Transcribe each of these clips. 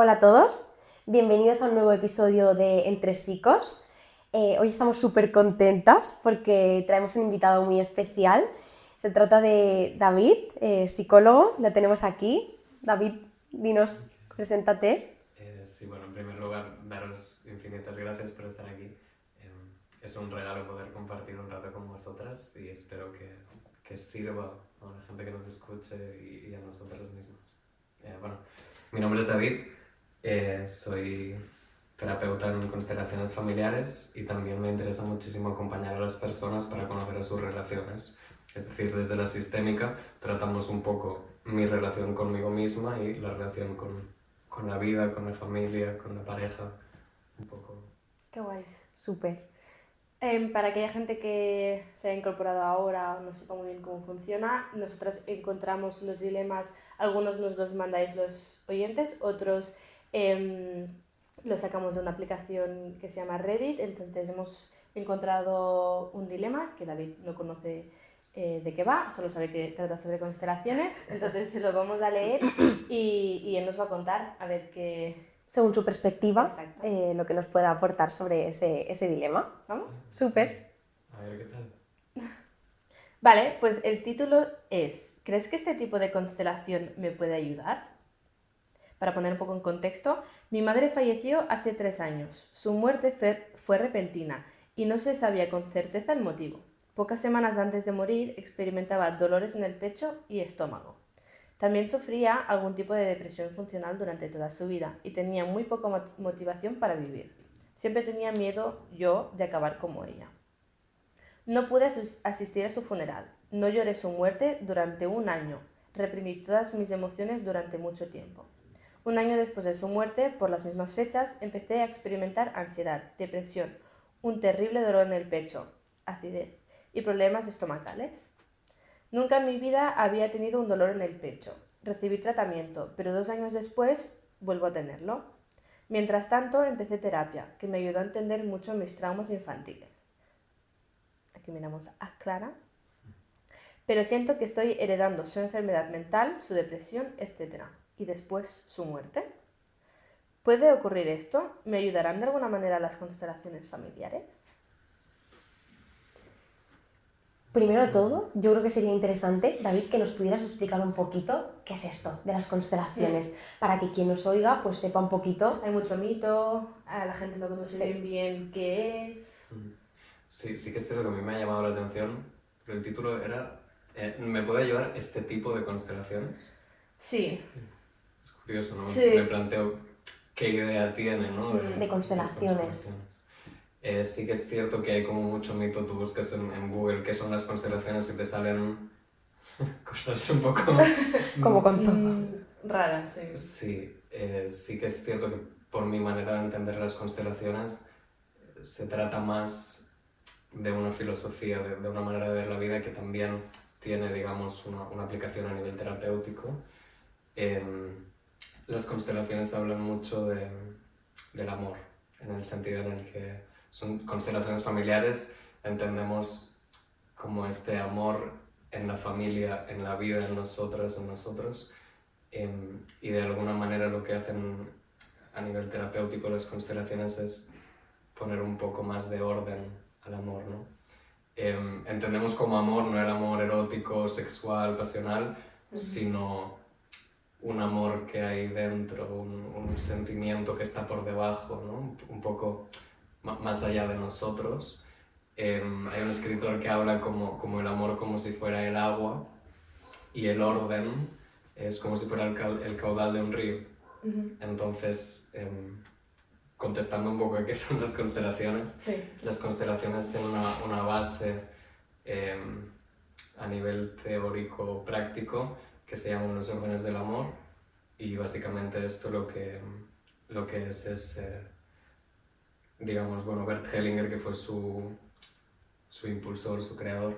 Hola a todos, bienvenidos a un nuevo episodio de Entre Psicos. Hoy estamos súper contentas porque traemos un invitado muy especial. Se trata de David, psicólogo, lo tenemos aquí. David, dinos, preséntate. Sí, bueno, en primer lugar, daros infinitas gracias por estar aquí. Es un regalo poder compartir un rato con vosotras y espero que sirva a la gente que nos escuche y a nosotras mismas. Bueno, mi nombre es David, soy terapeuta en constelaciones familiares y también me interesa muchísimo acompañar a las personas para conocer sus relaciones. Es decir, desde la sistémica tratamos un poco mi relación conmigo misma y la relación con la vida, con la familia, con la pareja, un poco. Qué guay. Súper. Para aquella gente que se ha incorporado ahora o no sepa muy bien cómo funciona, nosotras encontramos los dilemas, algunos nos los mandáis los oyentes, otros los sacamos de una aplicación que se llama Reddit, entonces hemos encontrado un dilema que David no conoce de qué va, solo sabe que trata sobre constelaciones, entonces se lo vamos a leer y él nos va a contar a ver qué... Según su perspectiva, Exacto. lo que nos pueda aportar sobre ese dilema. ¿Vamos? Súper. A ver qué tal. Vale, pues el título es ¿crees que este tipo de constelación me puede ayudar? Para poner un poco en contexto, mi madre falleció hace 3 años. Su muerte fue repentina y no se sabía con certeza el motivo. Pocas semanas antes de morir experimentaba dolores en el pecho y estómago. También sufría algún tipo de depresión funcional durante toda su vida y tenía muy poca motivación para vivir. Siempre tenía miedo yo de acabar como ella. No pude asistir a su funeral. No lloré su muerte durante un año. Reprimí todas mis emociones durante mucho tiempo. Un año después de su muerte, por las mismas fechas, empecé a experimentar ansiedad, depresión, un terrible dolor en el pecho, acidez y problemas estomacales. Nunca en mi vida había tenido un dolor en el pecho. Recibí tratamiento, pero 2 años después vuelvo a tenerlo. Mientras tanto, empecé terapia, que me ayudó a entender mucho mis traumas infantiles. Aquí miramos a Clara. Pero siento que estoy heredando su enfermedad mental, su depresión, etc. Y después su muerte. ¿Puede ocurrir esto? ¿Me ayudarán de alguna manera las constelaciones familiares? Primero de todo, yo creo que sería interesante, David, que nos pudieras explicar un poquito qué es esto de las constelaciones, para que quien nos oiga pues sepa un poquito. Hay mucho mito, a la gente no conoce Sí. bien qué es. Sí, sí que es cierto que a mí me ha llamado la atención, pero el título era ¿me puede ayudar este tipo de constelaciones? Sí. Es curioso, ¿no? Sí. Me planteo qué idea tiene, ¿no? De constelaciones. Sí que es cierto que hay como mucho mito, tú buscas en Google qué son las constelaciones y te salen cosas un poco... Como con todo. Raras, sí. Sí, sí que es cierto que por mi manera de entender las constelaciones se trata más de una filosofía, de una manera de ver la vida que también tiene, digamos, una aplicación a nivel terapéutico. Las constelaciones hablan mucho del amor, en el sentido en el que son constelaciones familiares, entendemos como este amor en la familia, en la vida, en nosotras, en nosotros, y de alguna manera lo que hacen a nivel terapéutico las constelaciones es poner un poco más de orden al amor, ¿no? Entendemos como amor no el amor erótico, sexual, pasional, sino un amor que hay dentro, un sentimiento que está por debajo, ¿no? Un poco más allá de nosotros. Hay un escritor que habla como el amor como si fuera el agua y el orden es como si fuera el caudal de un río. Entonces, contestando un poco a qué son las constelaciones, Sí. las constelaciones tienen una base a nivel teórico práctico que se llaman los órdenes del amor, y básicamente esto lo que es digamos, bueno, Bert Hellinger, que fue su impulsor, su creador,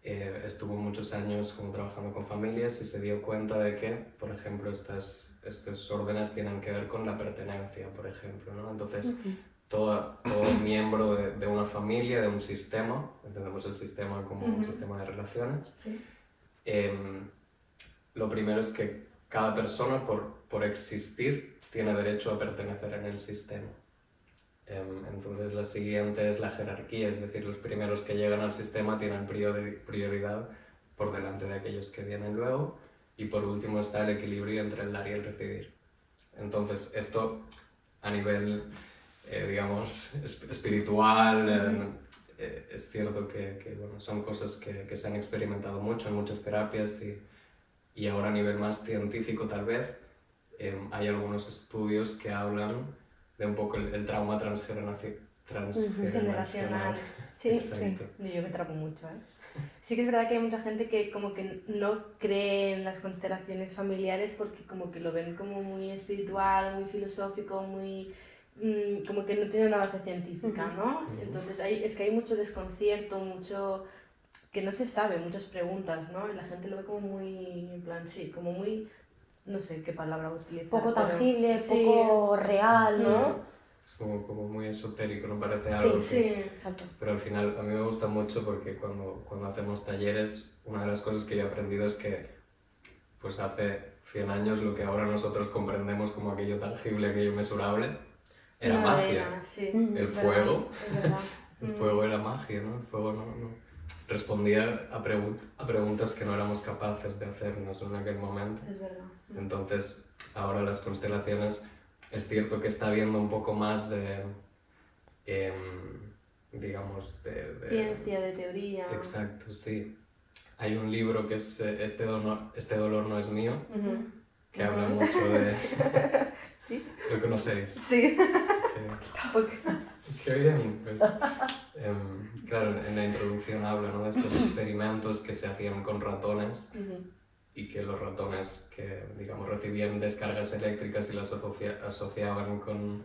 estuvo muchos años como trabajando con familias y se dio cuenta de que, por ejemplo, estos órdenes tienen que ver con la pertenencia, por ejemplo, ¿no? Entonces, todo miembro de una familia, de un sistema, entendemos el sistema como un sistema de relaciones, Sí. Lo primero es que cada persona, por existir, tiene derecho a pertenecer en el sistema. Entonces la siguiente es la jerarquía, es decir, los primeros que llegan al sistema tienen prioridad por delante de aquellos que vienen luego, y por último está el equilibrio entre el dar y el recibir. Entonces esto a nivel, digamos, espiritual, es cierto que bueno, son cosas que se han experimentado mucho en muchas terapias, y ahora a nivel más científico tal vez hay algunos estudios que hablan de un poco el trauma transgeneracional. Sí, Exacto. sí. Yo me trapo mucho, ¿eh? Sí que es verdad que hay mucha gente que como que no cree en las constelaciones familiares porque como que lo ven como muy espiritual, muy filosófico, muy... como que no tiene una base científica, ¿no? Entonces es que hay mucho desconcierto, mucho... que no se sabe, muchas preguntas, ¿no? Y la gente lo ve como muy, en plan, sí, como muy... no sé qué palabra utilizar. Poco pero tangible, sí, poco real, ¿no? Es como muy esotérico, no parece Sí, algo sí, exacto. Pero al final a mí me gusta mucho porque cuando hacemos talleres, una de las cosas que yo he aprendido es que pues hace 100 años lo que ahora nosotros comprendemos como aquello tangible, aquello mesurable, era Una magia. vena, sí, El es fuego, verdad, es verdad. el fuego era magia, ¿no? El fuego no respondía a preguntas que no éramos capaces de hacernos en aquel momento. Es verdad. Entonces, ahora las constelaciones, es cierto que está habiendo un poco más de, digamos, de Ciencia, de teoría. Exacto, sí. Hay un libro que es este dolor no es mío, que habla mucho de... ¿Sí? ¿Lo conocéis? Sí. Qué bien, pues... claro, en la introducción habla, ¿no?, de estos experimentos que se hacían con ratones y que los ratones que, digamos, recibían descargas eléctricas y las asociaban con,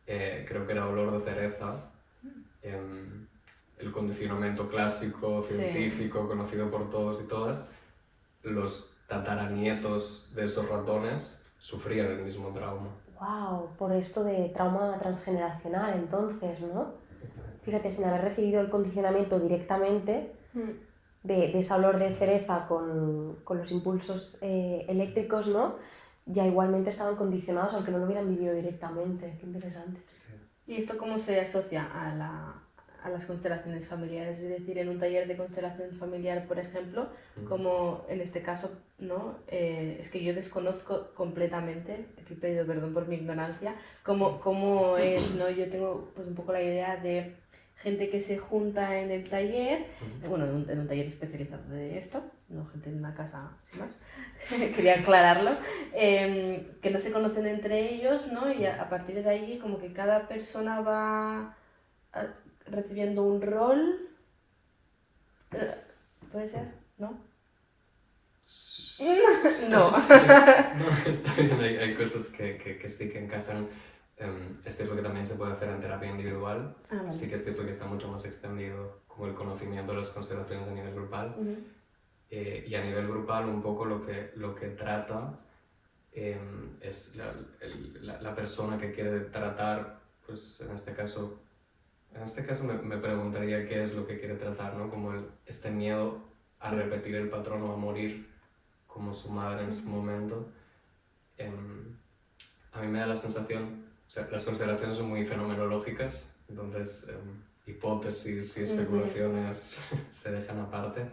creo que era olor de cereza, el condicionamiento clásico, científico, conocido por todos y todas, los tataranietos de esos ratones sufrían el mismo trauma. ¡Wow! Por esto de trauma transgeneracional, entonces, ¿no? Exacto. Fíjate, sin haber recibido el condicionamiento directamente de ese olor de cereza con los impulsos eléctricos, ¿no? Ya igualmente estaban condicionados, aunque no lo hubieran vivido directamente. Qué interesante. Sí. ¿Y esto cómo se asocia a las constelaciones familiares? Es decir, en un taller de constelación familiar, por ejemplo, como en este caso, ¿no? Es que yo desconozco completamente, aquí pido perdón por mi ignorancia, cómo es, ¿no? Yo tengo pues un poco la idea de gente que se junta en el taller, bueno, en un taller especializado de esto, no gente en una casa sin más, quería aclararlo, que no se conocen entre ellos, ¿no? Y a partir de ahí como que cada persona va recibiendo un rol, ¿puede ser? ¿No? No. No, está bien, hay cosas que sí que encajan. Es cierto que también se puede hacer en terapia individual. Vale. Sí que es cierto que está mucho más extendido como el conocimiento de las constelaciones a nivel grupal. Y a nivel grupal un poco lo que trata es la persona que quiere tratar, pues en este caso me preguntaría qué es lo que quiere tratar, ¿no? Como este miedo a repetir el patrón o a morir como su madre en su momento. A mí me da la sensación, o sea, las constelaciones son muy fenomenológicas, entonces hipótesis y especulaciones se dejan aparte,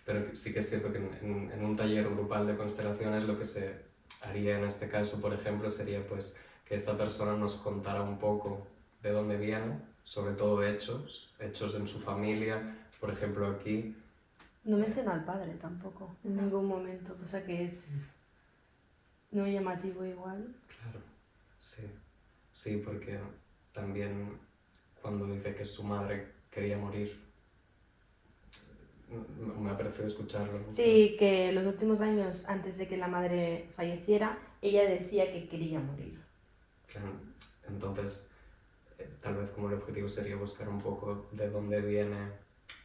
pero sí que es cierto que en un taller grupal de constelaciones lo que se haría en este caso, por ejemplo, sería pues que esta persona nos contara un poco de dónde viene, sobre todo hechos en su familia, por ejemplo aquí. No menciona al padre tampoco, en ningún momento, cosa que es no llamativo igual. Claro, sí, porque también cuando dice que su madre quería morir, me ha parecido escucharlo. Sí, que los últimos años antes de que la madre falleciera, ella decía que quería morir. Claro, entonces tal vez como el objetivo sería buscar un poco de dónde viene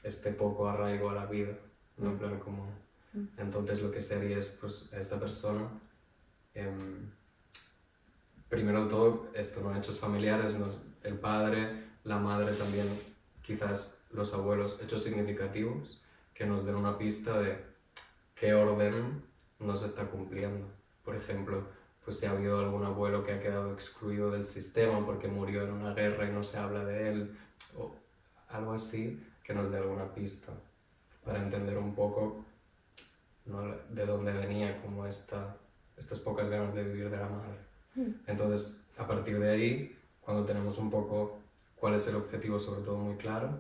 este poco arraigo a la vida, ¿no? En plan como... Entonces lo que se haría es, pues, a esta persona, primero de todo, esto, ¿no? Hechos familiares, ¿no? El padre, la madre también, quizás los abuelos, hechos significativos que nos den una pista de qué orden no se está cumpliendo. Por ejemplo, pues si ha habido algún abuelo que ha quedado excluido del sistema porque murió en una guerra y no se habla de él, o algo así, que nos dé alguna pista para entender un poco, ¿no?, de dónde venía como estas pocas ganas de vivir de la madre. Entonces, a partir de ahí, cuando tenemos un poco cuál es el objetivo, sobre todo muy claro,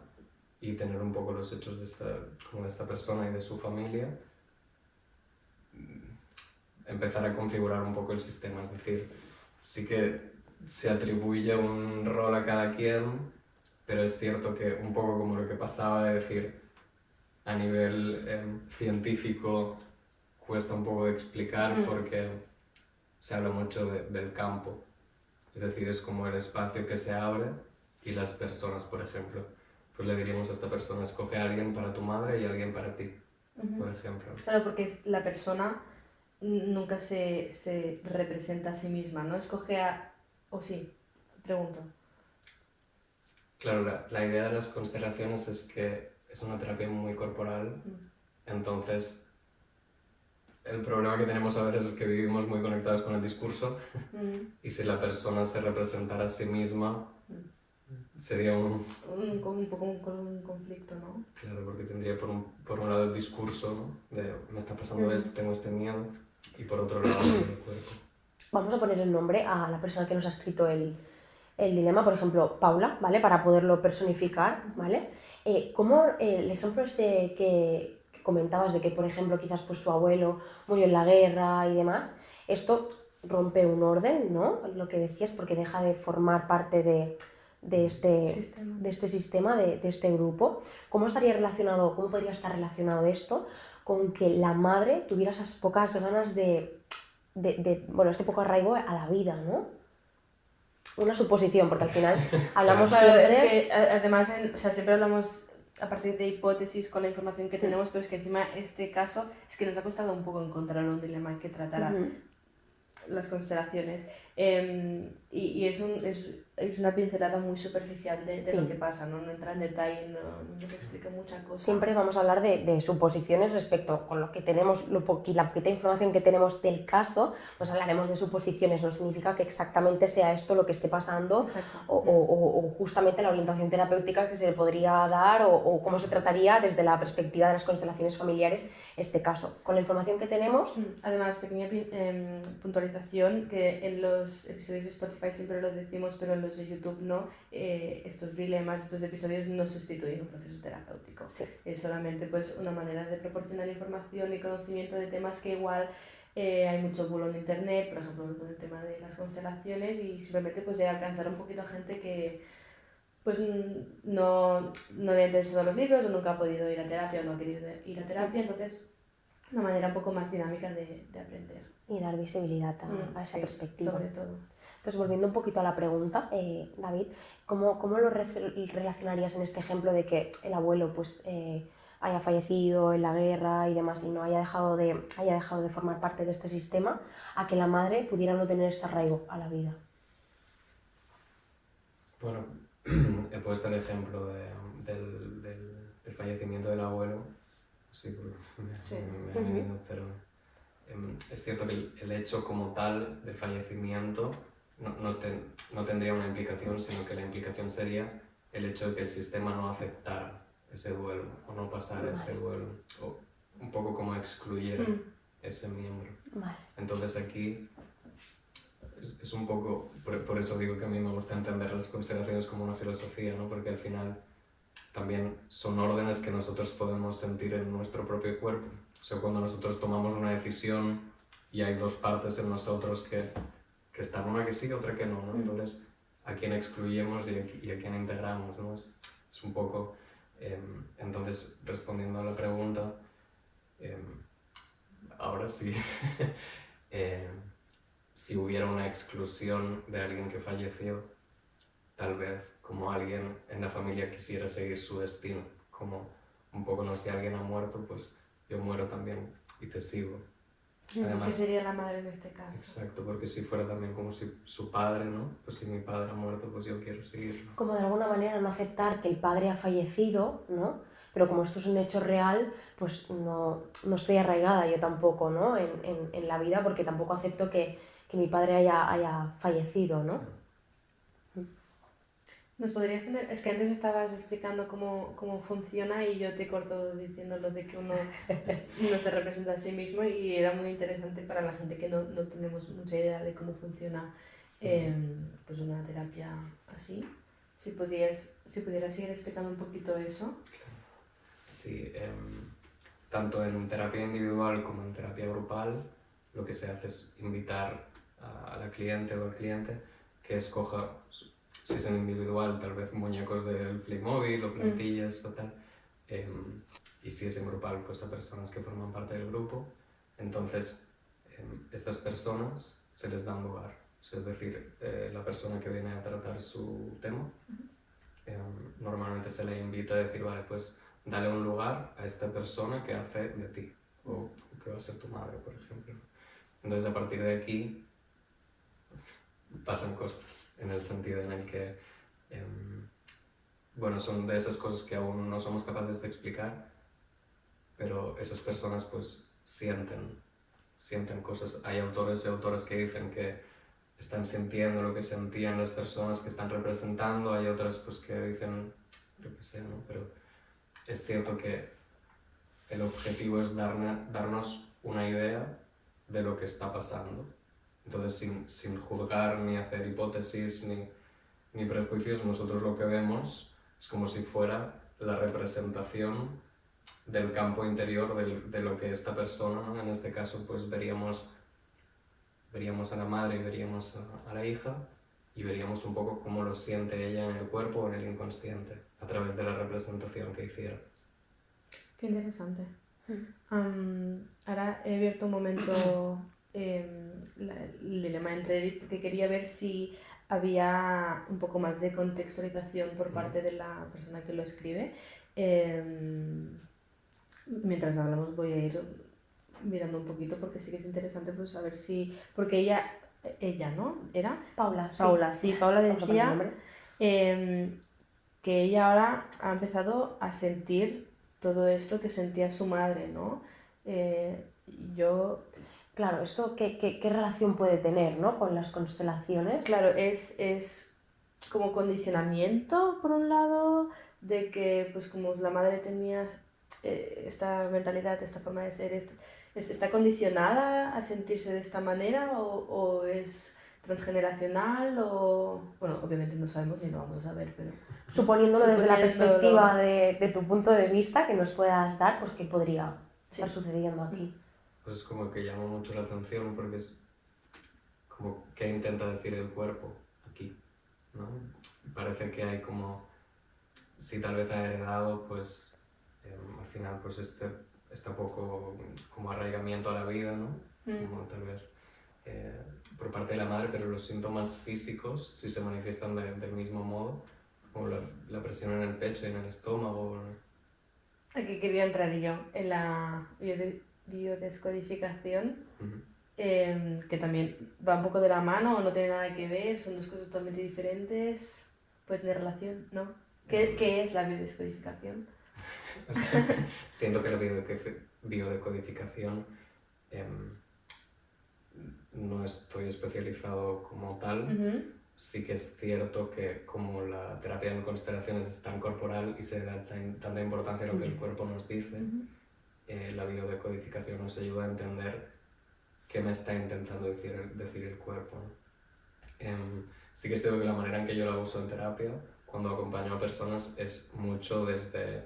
y tener un poco los hechos de esta persona y de su familia, empezar a configurar un poco el sistema. Es decir, sí que se atribuye un rol a cada quien, pero es cierto que un poco como lo que pasaba, de decir, a nivel científico cuesta un poco de explicar porque se habla mucho del campo. Es decir, es como el espacio que se abre y las personas, por ejemplo. Pues le diríamos a esta persona, escoge a alguien para tu madre y a alguien para ti, por ejemplo. Claro, porque la persona nunca se representa a sí misma, ¿no? Escoge a... ¿O sí? Pregunto. Claro, la idea de las constelaciones es que es una terapia muy corporal, entonces el problema que tenemos a veces es que vivimos muy conectados con el discurso y si la persona se representara a sí misma sería un poco un conflicto, ¿no? Claro, porque tendría por un lado el discurso, ¿no?, de me está pasando esto, tengo este miedo, y por otro lado el cuerpo. Vamos a poner el nombre a la persona que nos ha escrito el dilema, por ejemplo, Paula, ¿vale? Para poderlo personificar, ¿vale? ¿Cómo el ejemplo este que comentabas de que, por ejemplo, quizás pues, su abuelo murió en la guerra y demás, esto rompe un orden, ¿no? Lo que decías, porque deja de formar parte de este sistema, de este grupo. ¿Cómo estaría relacionado, cómo podría estar relacionado esto con que la madre tuviera esas pocas ganas este poco arraigo a la vida, ¿no? Una suposición, porque al final hablamos siempre... Es que además, siempre hablamos a partir de hipótesis con la información que tenemos, pero es que encima este caso es que nos ha costado un poco encontrar un dilema que tratara las constelaciones. Y es una pincelada muy superficial de lo que pasa, ¿no? No entra en detalle, no nos explica mucha cosa. Siempre vamos a hablar de suposiciones respecto con lo que tenemos, la poquita información que tenemos del caso, pues hablaremos de suposiciones, no significa que exactamente sea esto lo que esté pasando o justamente la orientación terapéutica que se le podría dar o cómo se trataría desde la perspectiva de las constelaciones familiares este caso. Con la información que tenemos... Además, pequeña puntualización, que en los episodios de Spotify siempre lo decimos, pero en los de YouTube no, estos dilemas, estos episodios no sustituyen un proceso terapéutico. Sí. Es solamente pues, una manera de proporcionar información y conocimiento de temas que igual hay mucho bulo en internet, por ejemplo, con el tema de las constelaciones, y simplemente pues, de alcanzar un poquito a gente que pues no le han interesado los libros o nunca ha podido ir a terapia o no ha querido ir a terapia, entonces una manera un poco más dinámica de aprender. Y dar visibilidad a esa perspectiva. Sobre todo. Entonces, volviendo un poquito a la pregunta, David, ¿cómo lo relacionarías en este ejemplo de que el abuelo pues, haya fallecido en la guerra y demás y no haya dejado de formar parte de este sistema, a que la madre pudiera no tener este arraigo a la vida? Bueno, he puesto el ejemplo del fallecimiento del abuelo, sí, me ha venido, pero es cierto que el hecho como tal del fallecimiento no tendría una implicación, sino que la implicación sería el hecho de que el sistema no aceptara ese duelo o no pasara ese duelo, o un poco como excluyera ese miembro. Vale. Entonces aquí es un poco, por eso digo que a mí me gusta entender las constelaciones como una filosofía, ¿no? Porque al final también son órdenes que nosotros podemos sentir en nuestro propio cuerpo. O sea, cuando nosotros tomamos una decisión y hay dos partes en nosotros que están, una que sí, otra que no, ¿no? Entonces, ¿a quién excluyemos y a quién integramos, ¿no? Es un poco... entonces, respondiendo a la pregunta, ahora sí, si hubiera una exclusión de alguien que falleció, tal vez como alguien en la familia quisiera seguir su destino, como un poco, no, si alguien ha muerto, pues yo muero también y te sigo. Además, que sería la madre en este caso. Exacto, porque si fuera también como si su padre, ¿no? Pues si mi padre ha muerto, pues yo quiero seguirlo. Como de alguna manera no aceptar que el padre ha fallecido, ¿no? Pero como esto es un hecho real, pues no estoy arraigada yo tampoco, ¿no? En la vida, porque tampoco acepto que que mi padre haya fallecido, ¿no? ¿Nos podrías poner? Es que antes estabas explicando cómo funciona y yo te corto diciendo lo de que uno no se representa a sí mismo y era muy interesante para la gente que no tenemos mucha idea de cómo funciona pues una terapia así. Si pudieras seguir explicando un poquito eso. Sí, tanto en terapia individual como en terapia grupal, lo que se hace es invitar a la cliente o al cliente que escoja, si es en individual, tal vez muñecos del Playmobil o plantillas o tal, y si es en grupal, pues a personas que forman parte del grupo. Entonces, estas personas se les da un lugar, es decir, la persona que viene a tratar su tema, normalmente se le invita a decir, vale, pues dale un lugar a esta persona que hace de ti, o que va a ser tu madre, por ejemplo. Entonces, a partir de aquí, pasan cosas, en el sentido en el que, bueno, son de esas cosas que aún no somos capaces de explicar, pero esas personas pues sienten cosas. Hay autores y autoras que dicen que están sintiendo lo que sentían las personas que están representando, hay otras pues que dicen, yo qué sé, ¿no? Pero es cierto que el objetivo es darnos una idea de lo que está pasando. Entonces, sin juzgar ni hacer hipótesis ni prejuicios, nosotros lo que vemos es como si fuera la representación del campo interior de lo que esta persona, ¿no? En este caso, pues veríamos a la madre y veríamos a la hija y veríamos un poco cómo lo siente ella en el cuerpo o en el inconsciente a través de la representación que hiciera. Qué interesante. Ahora he abierto un momento el dilema entre Edith porque quería ver si había un poco más de contextualización por parte de la persona que lo escribe. Mientras hablamos voy a ir mirando un poquito porque sí que es interesante pues saber si... Porque ella, ¿no? ¿Era? Paula, sí. Paula decía que ella ahora ha empezado a sentir todo esto que sentía su madre, ¿no? Claro, ¿esto qué relación puede tener, ¿no? Con las constelaciones? Claro, es como condicionamiento, por un lado, de que pues como la madre tenía esta mentalidad, esta forma de ser, ¿está condicionada a sentirse de esta manera o es transgeneracional o... Bueno, obviamente no sabemos ni lo vamos a saber, pero... Suponiéndolo desde la perspectiva de tu punto de vista que nos puedas dar, pues ¿qué podría estar sucediendo aquí? Pues es como que llama mucho la atención porque es como qué intenta decir el cuerpo aquí, ¿no? Parece que hay como, si tal vez ha heredado, pues al final pues está poco como arraigamiento a la vida, ¿no? Como tal vez por parte de la madre, pero los síntomas físicos sí se manifiestan del mismo modo, como la presión en el pecho y en el estómago. Aquí quería entrar yo, en la biodescodificación, que también va un poco de la mano o no tiene nada que ver, son dos cosas totalmente diferentes, puede tener relación, ¿no? ¿Qué es la biodescodificación? O sea, siento que la biodecodificación no estoy especializado como tal. Sí que es cierto que como la terapia en constelaciones es tan corporal y se da tanta importancia a lo que el cuerpo nos dice, la biodecodificación nos ayuda a entender qué me está intentando decir el cuerpo, ¿no? Sí que es cierto que la manera en que yo la uso en terapia, cuando acompaño a personas, es mucho desde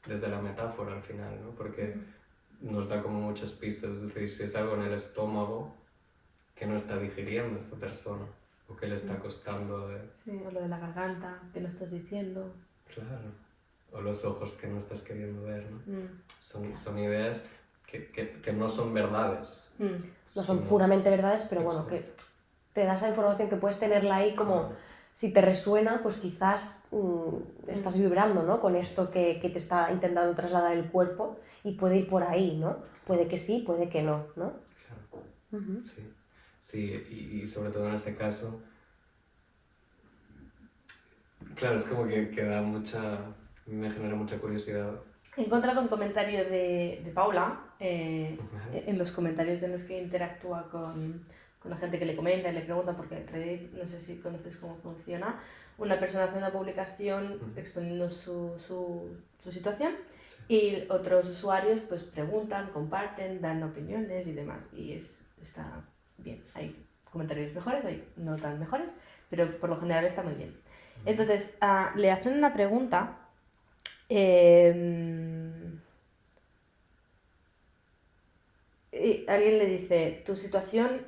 la metáfora al final, ¿no? Porque nos da como muchas pistas, es decir, si es algo en el estómago que no está digiriendo esta persona o que le está costando de... Sí, o lo de la garganta, que no estás diciendo. Claro, o los ojos que no estás queriendo ver, ¿no? Son ideas que no son verdades. No son puramente verdades, pero bueno, que te da esa información que puedes tenerla ahí como... Si te resuena, pues quizás estás vibrando, ¿no? Con esto que te está intentando trasladar el cuerpo y puede ir por ahí, ¿no? Puede que sí, puede que no, ¿no? Claro. Sí, y sobre todo en este caso, claro, es como que da me genera mucha curiosidad. He encontrado un comentario de Paula en los comentarios en los que interactúa con con la gente que le comenta y le pregunta, porque Reddit, no sé si conoces cómo funciona, una persona hace una publicación exponiendo su situación Sí. y otros usuarios pues preguntan, comparten, dan opiniones y demás. Y está bien. Hay comentarios mejores, hay no tan mejores, pero por lo general está muy bien. Entonces, le hacen una pregunta. Y alguien le dice, tu situación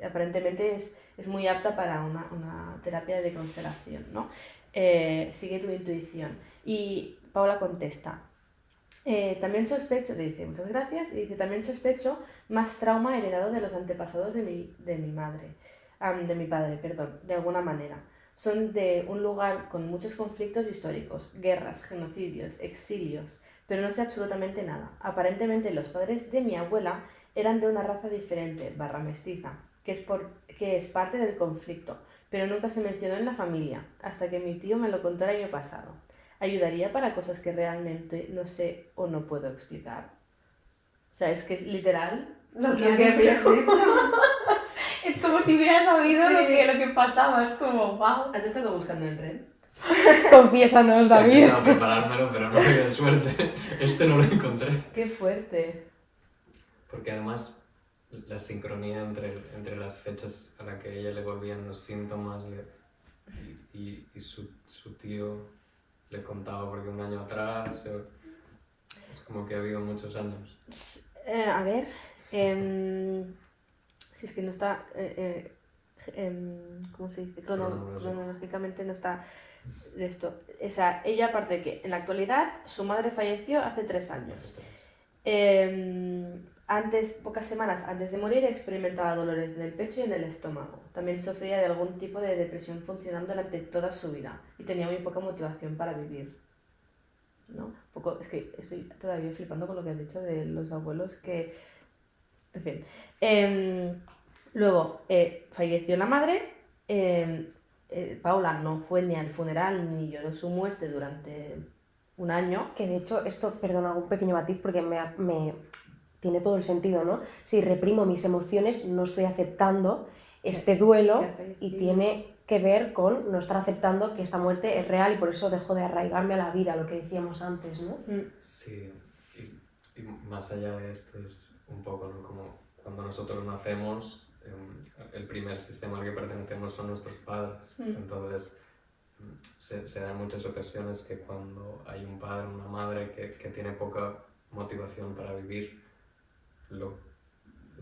aparentemente es muy apta para una terapia de constelación, ¿no? Sigue tu intuición. Y Paula contesta, también sospecho, le dice muchas gracias, y dice, también sospecho más trauma heredado de los antepasados de mi madre, de mi padre, perdón, de alguna manera. Son de un lugar con muchos conflictos históricos, guerras, genocidios, exilios, pero no sé absolutamente nada. Aparentemente los padres de mi abuela eran de una raza diferente, mestiza, que es parte del conflicto, pero nunca se mencionó en la familia, hasta que mi tío me lo contó el año pasado. ¿Ayudaría para cosas que realmente no sé o no puedo explicar? O sea, es que es literal Lo que habías dicho. dicho. Es como si hubiera sabido Sí. lo que pasaba, es como, wow. ¿Has estado buscando en red? Confiésanos, He David. intentado preparármelo, pero no tuve suerte. Este no lo encontré. ¡Qué fuerte! Porque además la sincronía entre las fechas a las que a ella le volvían los síntomas y su tío le contaba porque un año atrás, es como que ha habido muchos años. A ver, si es que no está, ¿cómo se dice? Cronológicamente no está de esto. O sea, ella aparte de que en la actualidad su madre falleció hace 3 años. Pocas semanas antes de morir experimentaba dolores en el pecho y en el estómago. También sufría de algún tipo de depresión funcional durante toda su vida y tenía muy poca motivación para vivir. ¿No? Es que estoy todavía flipando con lo que has dicho de los abuelos que... En fin. Luego, falleció la madre. Paula no fue ni al funeral ni lloró su muerte durante un año. Que de hecho, esto, perdona, un pequeño matiz porque me tiene todo el sentido, ¿no? Si reprimo mis emociones, no estoy aceptando este duelo y tiene que ver con no estar aceptando que esta muerte es real y por eso dejo de arraigarme a la vida, lo que decíamos antes, ¿no? Sí, y más allá de esto es un poco, ¿no? Como cuando nosotros nacemos, el primer sistema al que pertenecemos son nuestros padres. Entonces, se da en muchas ocasiones que cuando hay un padre o una madre que tiene poca motivación para vivir, lo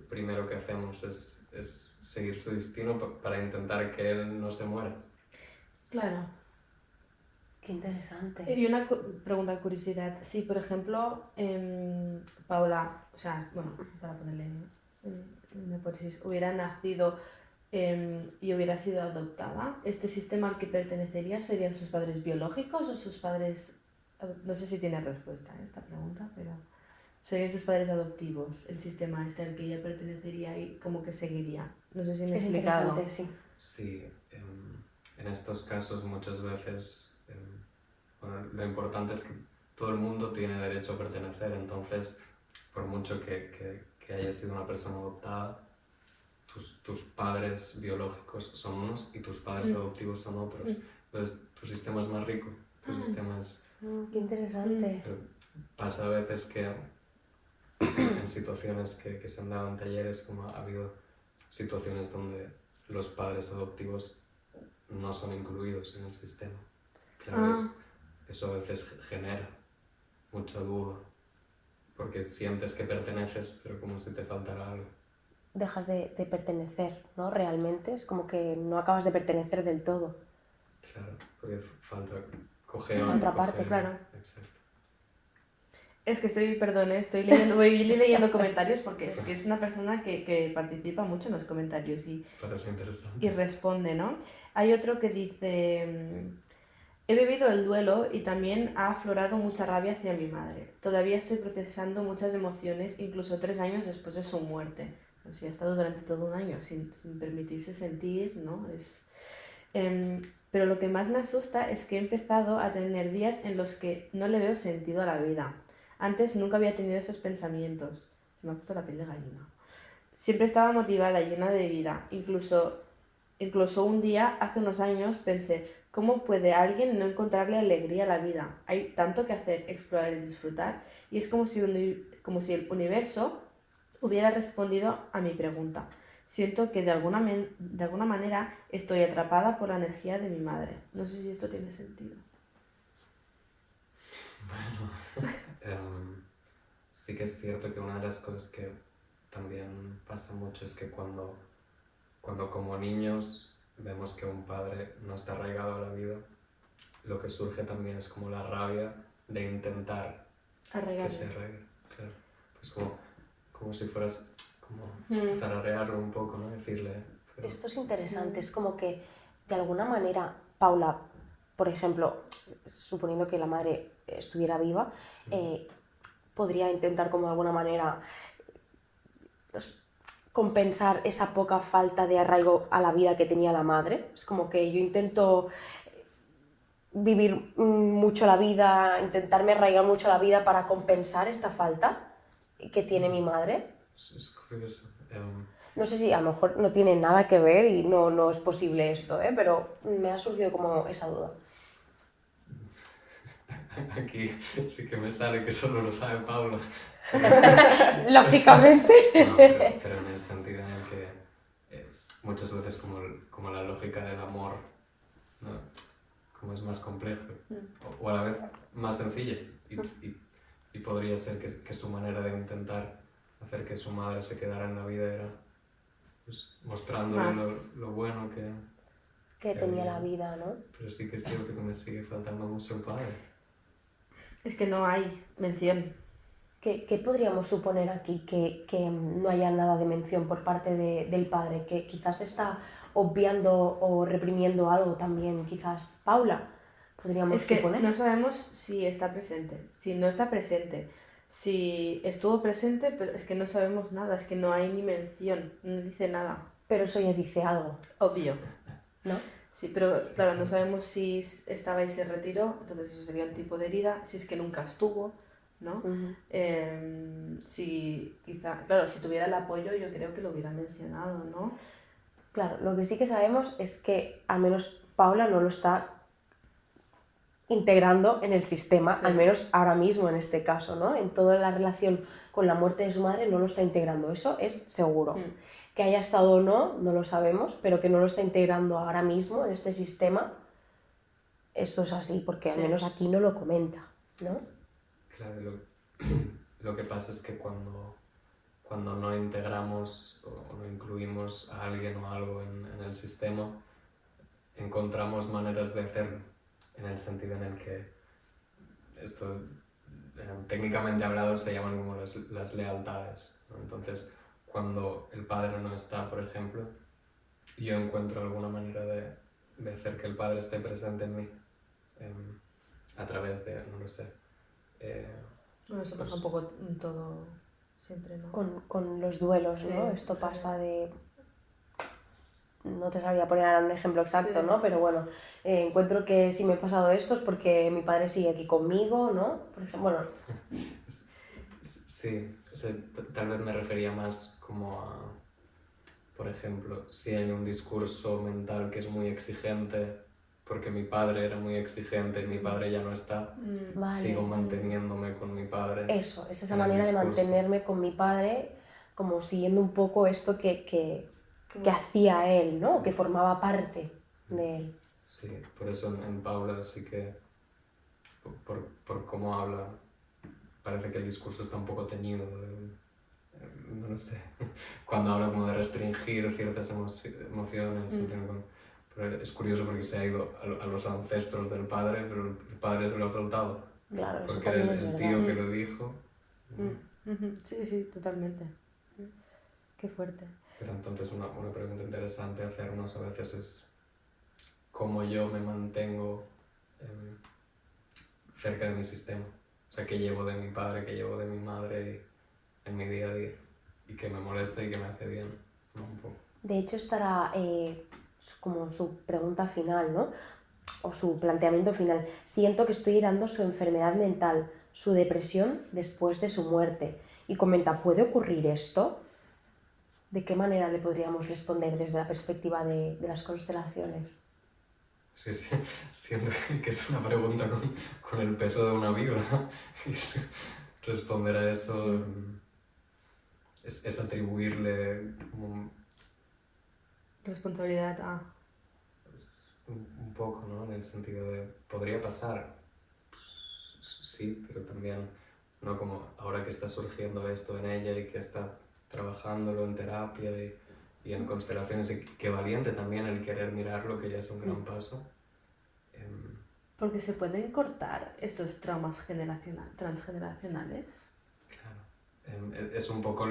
primero que hacemos es seguir su destino para intentar que él no se muera. Claro. Qué interesante. Y una pregunta de curiosidad. Si, por ejemplo, Paula, o sea, bueno, para ponerle una hipótesis, hubiera nacido y hubiera sido adoptada, ¿este sistema al que pertenecería serían sus padres biológicos o sus padres... No sé si tiene respuesta a esta pregunta, pero... ¿Serían sus padres adoptivos, el sistema este al que ella pertenecería y como que seguiría? No sé si me he explicado. Interesante, sí. Sí, en estos casos muchas veces bueno, lo importante es que todo el mundo tiene derecho a pertenecer, entonces por mucho que haya sido una persona adoptada, tus padres biológicos son unos y tus padres adoptivos son otros. Entonces tu sistema es más rico, tu sistema es... Qué interesante. Pero pasa a veces que en situaciones que se han dado en talleres, como ha habido situaciones donde los padres adoptivos no son incluidos en el sistema. Claro, eso a veces genera mucha duda, porque sientes que perteneces, pero como si te faltara algo. Dejas de pertenecer, ¿no? Realmente es como que no acabas de pertenecer del todo. Claro, porque falta coger... Esa otra parte, claro. Exacto. Es que voy leyendo comentarios porque es que es una persona que participa mucho en los comentarios Parece interesante. y responde, ¿no? Hay otro que dice, he vivido el duelo y también ha aflorado mucha rabia hacia mi madre. Todavía estoy procesando muchas emociones, incluso 3 años después de su muerte. O sea, ha estado durante todo un año sin permitirse sentir, ¿no? Pero lo que más me asusta es que he empezado a tener días en los que no le veo sentido a la vida. Antes nunca había tenido esos pensamientos. Se me ha puesto la piel de gallina. Siempre estaba motivada, llena de vida. Incluso un día, hace unos años, pensé, ¿cómo puede alguien no encontrarle alegría a la vida? Hay tanto que hacer, explorar y disfrutar. Y es como si el universo hubiera respondido a mi pregunta. Siento que de alguna manera estoy atrapada por la energía de mi madre. No sé si esto tiene sentido. Bueno, sí que es cierto que una de las cosas que también pasa mucho es que cuando como niños vemos que un padre no está arraigado a la vida, lo que surge también es como la rabia de intentar que se arraigue. Claro. Pues como si fueras como zararearlo un poco, ¿no? Decirle... Pero... Esto es interesante, es como que de alguna manera Paula, por ejemplo, suponiendo que la madre estuviera viva, podría intentar como de alguna manera compensar esa poca falta de arraigo a la vida que tenía la madre. Es como que yo intento vivir mucho la vida, intentarme arraigar mucho a la vida para compensar esta falta que tiene mi madre. Es curioso. No sé si a lo mejor no tiene nada que ver y no es posible esto, pero me ha surgido como esa duda. Aquí sí que me sale que solo lo sabe Paula. Lógicamente. No, pero en el sentido en el que muchas veces como la lógica del amor, ¿no? Como es más complejo o a la vez más sencilla y podría ser que su manera de intentar hacer que su madre se quedara en la vida era pues, mostrándole lo bueno que tenía había. la vida, ¿no? Pero sí que es cierto que me sigue faltando mucho el padre. Es que no hay mención. ¿Qué podríamos suponer aquí? Que no haya nada de mención por parte del padre, que quizás está obviando o reprimiendo algo también, quizás Paula, podríamos suponer. Es que no sabemos si está presente, si no está presente, si estuvo presente, pero es que no sabemos nada, es que no hay ni mención, no dice nada. Pero eso ya dice algo. Obvio. ¿No? Sí, pero claro, no sabemos si estaba y se retiró, entonces eso sería un tipo de herida, si es que nunca estuvo, ¿no? Si quizá, claro, si tuviera el apoyo yo creo que lo hubiera mencionado, ¿no? Claro, lo que sí que sabemos es que al menos Paula no lo está integrando en el sistema, Sí. al menos ahora mismo en este caso, ¿no? En toda la relación con la muerte de su madre no lo está integrando, eso es seguro. Que haya estado o no, no lo sabemos, pero que no lo está integrando ahora mismo en este sistema, esto es así, porque al menos aquí no lo comenta, ¿no? Claro, lo que pasa es que cuando no integramos o no incluimos a alguien o algo en el sistema, encontramos maneras de hacerlo, en el sentido en el que esto, técnicamente hablado, se llaman como las lealtades, ¿no? Entonces, cuando el padre no está, por ejemplo, yo encuentro alguna manera de hacer que el padre esté presente en mí, a través de, no lo sé. Bueno, eso pasa un poco en todo, siempre, ¿no? Con los duelos, Sí, ¿no? Esto pasa de... No te sabría poner ahora un ejemplo exacto, ¿no? Pero bueno, encuentro que si me he pasado esto es porque mi padre sigue aquí conmigo, ¿no? Por ejemplo, bueno... Sí, o sea, tal vez me refería más como a, por ejemplo, si hay un discurso mental que es muy exigente, porque mi padre era muy exigente y mi padre ya no está, Vale. sigo manteniéndome con mi padre. Eso, es esa manera de mantenerme con mi padre, como siguiendo un poco esto que hacía él, ¿no? Que formaba parte de él. Sí, por eso en Paula sí que, por cómo habla, parece que el discurso está un poco teñido, no lo sé, cuando habla como de restringir ciertas emociones, pero es curioso porque se ha ido a los ancestros del padre, pero el padre se lo ha soltado, Claro, eso porque era también es el verdad. tío que lo dijo. Sí, sí, totalmente. Qué fuerte. Pero entonces una pregunta interesante a hacernos a veces es cómo yo me mantengo cerca de mi sistema. O sea, qué llevo de mi padre, qué llevo de mi madre en mi día a día. Y que me molesta y que me hace bien, ¿no? Un poco. De hecho, estará como su pregunta final, ¿no? O su planteamiento final. Siento que estoy heredando su enfermedad mental, su depresión después de su muerte. y comenta, ¿puede ocurrir esto? ¿De qué manera le podríamos responder desde la perspectiva de las constelaciones? Sí, sí, siento que es una pregunta con el peso de una Biblia. Responder a eso es atribuirle como Responsabilidad a... pues, un poco, ¿no? En el sentido de, ¿podría pasar? Pues, sí, pero también, ¿no? Como ahora que está surgiendo esto en ella y que está trabajándolo en terapia y en constelaciones, y qué valiente también el querer mirarlo, que ya es un gran paso. Porque se pueden cortar estos traumas transgeneracionales. Claro. Es un poco,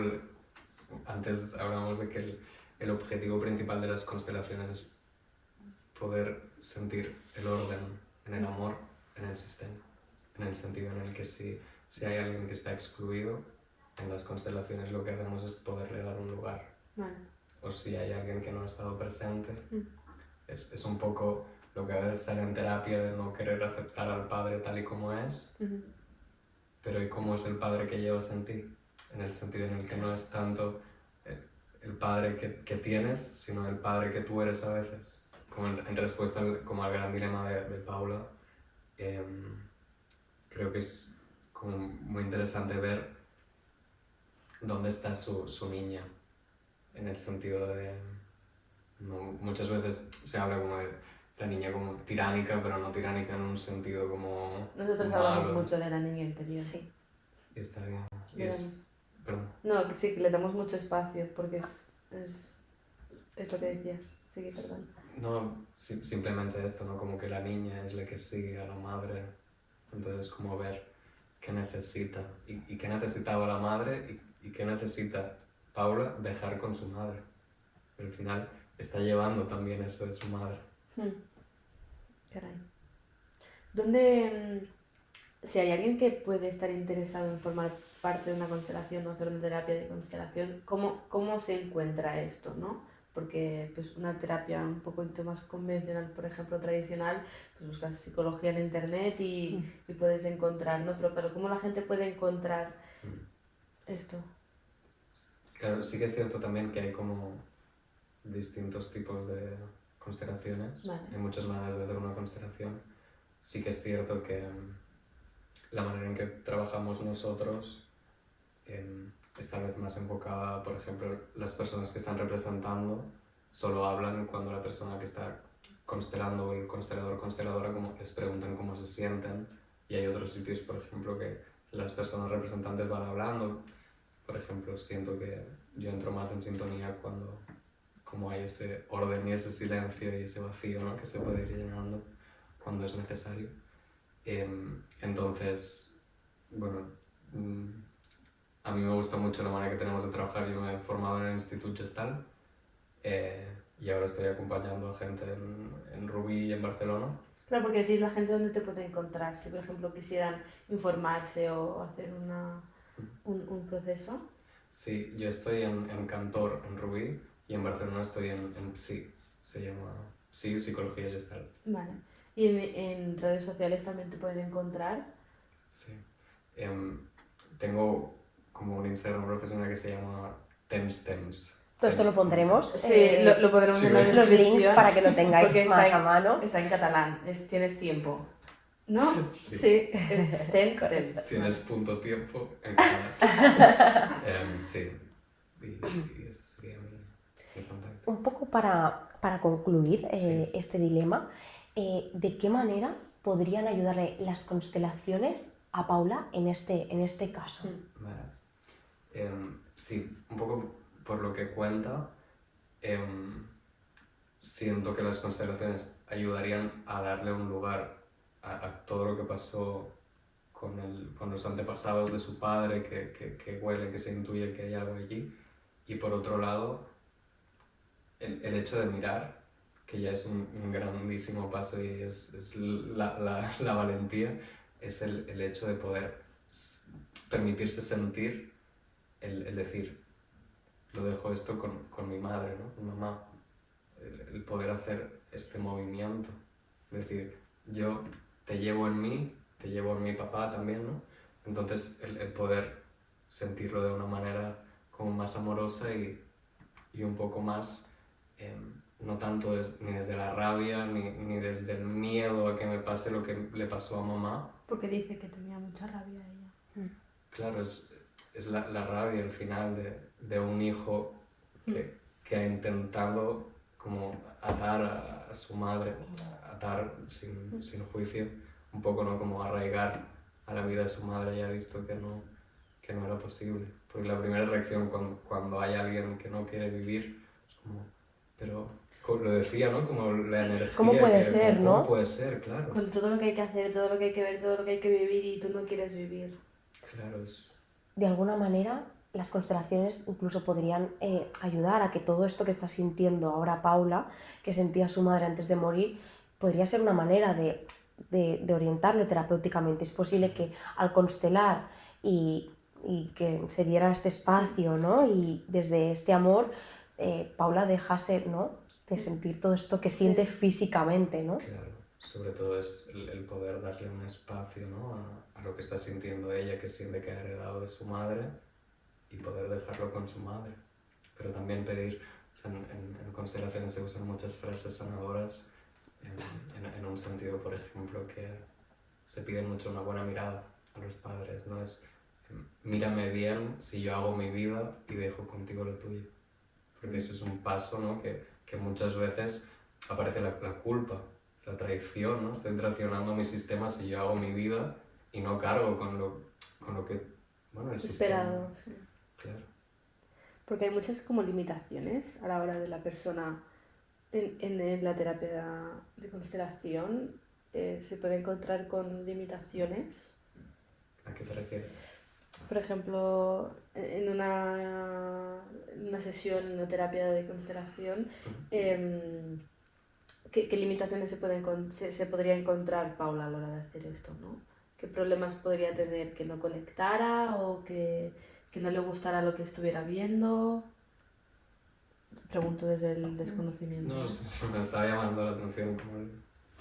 antes hablábamos de que el objetivo principal de las constelaciones es poder sentir el orden en el amor, en el sistema, en el sentido en el que si hay alguien que está excluido, en las constelaciones lo que hacemos es poderle dar un lugar. Vale. O si hay alguien que no ha estado presente, es un poco lo que a veces sale en terapia de no querer aceptar al padre tal y como es, pero ¿y cómo es el padre que llevas en ti? En el sentido en el que no es tanto el padre que tienes, sino el padre que tú eres a veces. Como en respuesta como al gran dilema de Paula, creo que es como muy interesante ver dónde está su niña, en el sentido de... muchas veces se habla como de la niña como tiránica, pero no tiránica en un sentido como Nosotros malo. hablamos mucho de la niña interior. Sí. Y está bien. Perdón. No, que sí, que le damos mucho espacio porque es lo que decías. Sí, que perdón. No, simplemente esto, ¿no? Como que la niña es la que sigue a la madre. Entonces, como ver qué necesita y qué necesitaba la madre y qué necesita Paula dejar con su madre. Pero al final está llevando también eso de su madre. Caray. ¿Dónde, si hay alguien que puede estar interesado en formar parte de una constelación o hacer una terapia de constelación, ¿cómo se encuentra esto, no? Porque pues, una terapia un poco más convencional, por ejemplo, tradicional, pues buscas psicología en internet y puedes encontrar, ¿no? Pero claro, ¿cómo la gente puede encontrar esto? Claro, sí que es cierto también que hay como distintos tipos de constelaciones. Vale. Hay muchas maneras de hacer una constelación. Sí que es cierto que la manera en que trabajamos nosotros es tal vez más enfocada, por ejemplo, las personas que están representando solo hablan cuando la persona que está constelando o el constelador o consteladora como les preguntan cómo se sienten, y hay otros sitios, por ejemplo, que las personas representantes van hablando. Por ejemplo, siento que yo entro más en sintonía cuando como hay ese orden y ese silencio y ese vacío, ¿no? Que se puede ir llenando cuando es necesario. Entonces, bueno, a mí me gusta mucho la manera que tenemos de trabajar. Yo me he formado en el Instituto Gestal y ahora estoy acompañando a gente en Rubí y en Barcelona. Claro, porque decís la gente dónde te puede encontrar, si por ejemplo quisieran informarse o hacer un proceso. Sí, yo estoy en Cantor, en Rubí, y en Barcelona estoy en PSI, se llama PSI, Psicología Gestal. Vale. ¿Y en redes sociales también te pueden encontrar? Sí. Tengo como un Instagram profesional que se llama Temps. Todo esto lo pondremos. Sí, lo pondremos en la los descripción. links para que lo tengáis Porque más a mano. Está en catalán, tienes tiempo. ¿No? Sí. Es temps. Tienes punto tiempo en catalán. Sí. Y ese sería mi contacto. Un poco para concluir este dilema, ¿de qué manera podrían ayudarle las constelaciones a Paula en este caso? Vale. Sí, un poco por lo que cuenta, siento que las constelaciones ayudarían a darle un lugar a todo lo que pasó con los antepasados de su padre, que huele, que se intuye que hay algo allí. Y por otro lado, el hecho de mirar, que ya es un grandísimo paso y es la valentía, es el hecho de poder permitirse sentir, el decir, lo dejo esto con mi madre, ¿no? Con mamá, el poder hacer este movimiento, es decir, yo te llevo en mí, te llevo en mi papá también, ¿no? Entonces el poder sentirlo de una manera como más amorosa y un poco más, no tanto ni desde la rabia ni desde el miedo a que me pase lo que le pasó a mamá. Porque dice que tenía mucha rabia ella. Claro, es la rabia al final de un hijo que ha intentado como atar a su madre, atar sin juicio, un poco, ¿no? Como arraigar a la vida de su madre y ha visto que no era posible. Porque la primera reacción cuando hay alguien que no quiere vivir es como, pero lo decía, ¿no? Como la energía. ¿Cómo puede ser, no? ¿Cómo puede ser, claro? Con todo lo que hay que hacer, todo lo que hay que ver, todo lo que hay que vivir y tú no quieres vivir. Claro, es... De alguna manera, las constelaciones incluso podrían ayudar a que todo esto que está sintiendo ahora Paula, que sentía su madre antes de morir, podría ser una manera de orientarlo terapéuticamente. Es posible que al constelar y que se diera este espacio, ¿no? Y desde este amor, Paula dejase, ¿no? De sentir todo esto que siente físicamente, ¿no? Claro, sobre todo es el poder darle un espacio, ¿no? a lo que está sintiendo ella, que siente que ha heredado de su madre, y poder dejarlo con su madre. Pero también pedir, o sea, en constelaciones se usan muchas frases sanadoras en un sentido, por ejemplo, que se pide mucho una buena mirada a los padres, ¿no? Es mírame bien si yo hago mi vida y dejo contigo lo tuyo. Porque eso es un paso, ¿no? que muchas veces aparece la culpa, la traición, ¿no? Estoy traicionando mi sistema si yo hago mi vida y no cargo con lo que, bueno, el Esperado, sistema. sí. Claro. Porque hay muchas como limitaciones a la hora de la persona en la terapia de constelación. Se puede encontrar con limitaciones. ¿A qué te refieres? Por ejemplo, en una sesión, en una terapia de constelación, ¿qué limitaciones se podría encontrar Paula a la hora de hacer esto, ¿no? ¿Qué problemas podría tener? ¿Que no conectara o que no le gustara lo que estuviera viendo? Pregunto desde el desconocimiento. No, me estaba llamando la atención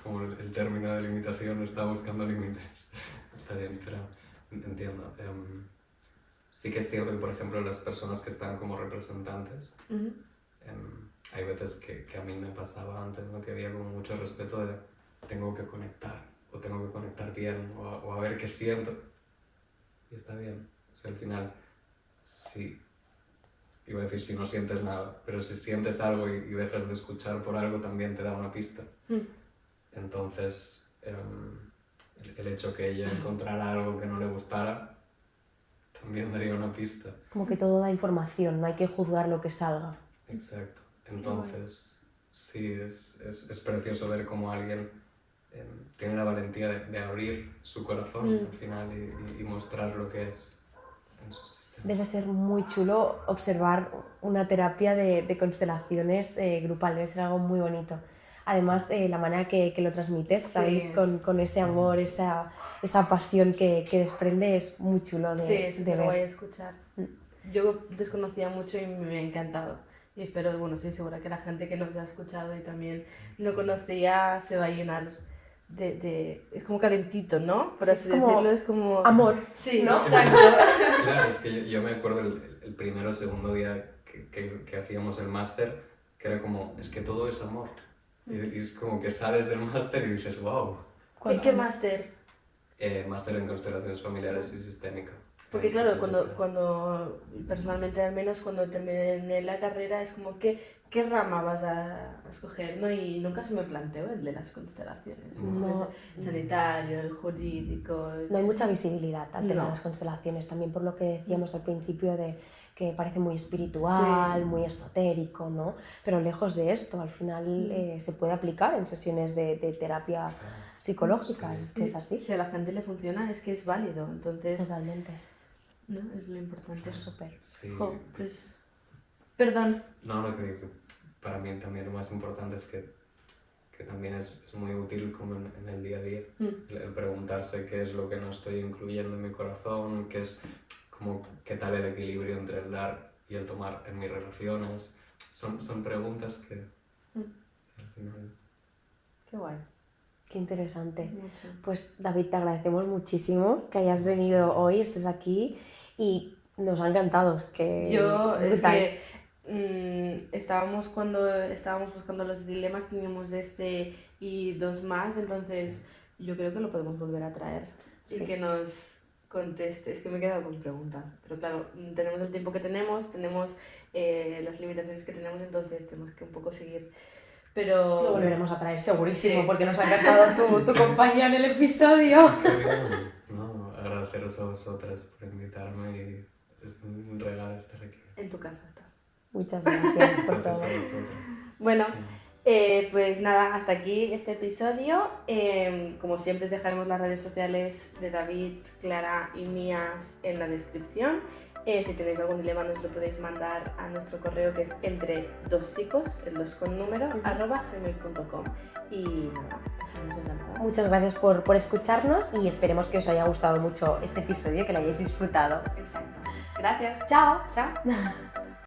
como el término de limitación, está buscando límites. Está bien, pero entiendo. Sí que es cierto que, por ejemplo, las personas que están como representantes, hay veces que a mí me pasaba antes, ¿no? Que había como mucho respeto de tengo que conectar, o tengo que conectar bien, o a ver qué siento. Y está bien. O sea, al final, sí. Iba a decir si no sientes nada, pero si sientes algo y dejas de escuchar por algo, también te da una pista. Entonces, el hecho que ella encontrara algo que no le gustara, también daría una pista. Es como que todo da información, no hay que juzgar lo que salga. Exacto. Entonces, sí, es precioso ver cómo alguien tiene la valentía de abrir su corazón al final y mostrar lo que es en su sistema. Debe ser muy chulo observar una terapia de constelaciones grupal, debe ser algo muy bonito. Además, la manera que lo transmites, David, con ese amor, esa pasión que desprende, es muy chulo de Sí, ver. lo voy a escuchar. Yo desconocía mucho y me ha encantado. Y espero, bueno, estoy segura que la gente que nos ha escuchado y también no conocía se va a llenar es como calentito, ¿no? Por Sí, así es como decirlo, es como... amor, Sí, ¿no? exacto. Claro, es que yo me acuerdo el primero o segundo día que hacíamos el máster, que era como, es que todo es amor. Y es como que sales del máster y dices, wow. ¿Qué máster? Máster en constelaciones familiares y sistémica. Porque claro, cuando personalmente al menos cuando terminé la carrera es como ¿qué rama vas a escoger? ¿No? Y nunca se me planteó el de las constelaciones. No. El sanitario, el jurídico... No hay mucha visibilidad al tema No. de las constelaciones, también por lo que decíamos al principio de que parece muy espiritual, muy esotérico, ¿no? Pero lejos de esto, al final se puede aplicar en sesiones de terapia psicológica, es que es así. Si a la gente le funciona es que es válido, entonces... Totalmente. ¿No? Es lo importante. Súper. Sí. Jo, pues... Perdón. No, que para mí también lo más importante es que también es muy útil como en el día a día, el preguntarse qué es lo que no estoy incluyendo en mi corazón, qué tal el equilibrio entre el dar y el tomar en mis relaciones. Son preguntas que al final... Qué guay. Qué interesante. Mucho. Pues David, te agradecemos muchísimo que hayas venido hoy, estés aquí y Nos ha encantado, es que... Es brutal. que cuando estábamos buscando los dilemas, teníamos este y 2 más, entonces yo creo que lo podemos volver a traer Sí. y que nos conteste. Es que me he quedado con preguntas, pero claro, tenemos el tiempo que tenemos las limitaciones que tenemos, entonces tenemos que un poco seguir. Pero Lo volveremos a traer segurísimo, Sí. porque nos ha encantado tu compañía en el episodio. Qué bien. No, agradeceros a vosotras por invitarme y es un regalo estar aquí. en tu casa estás. Muchas gracias por Gracias todo. a vosotras. Bueno, Sí. pues nada, hasta aquí este episodio. Como siempre dejaremos las redes sociales de David, Clara y mías en la descripción. Si tenéis algún dilema nos lo podéis mandar a nuestro correo que es entre2chicos, el 2 con número, @gmail.com. Y nada, estamos encantados. Muchas gracias por escucharnos y esperemos que os haya gustado mucho este episodio, que lo hayáis disfrutado. Exacto. Gracias. ¡Chao! Chao.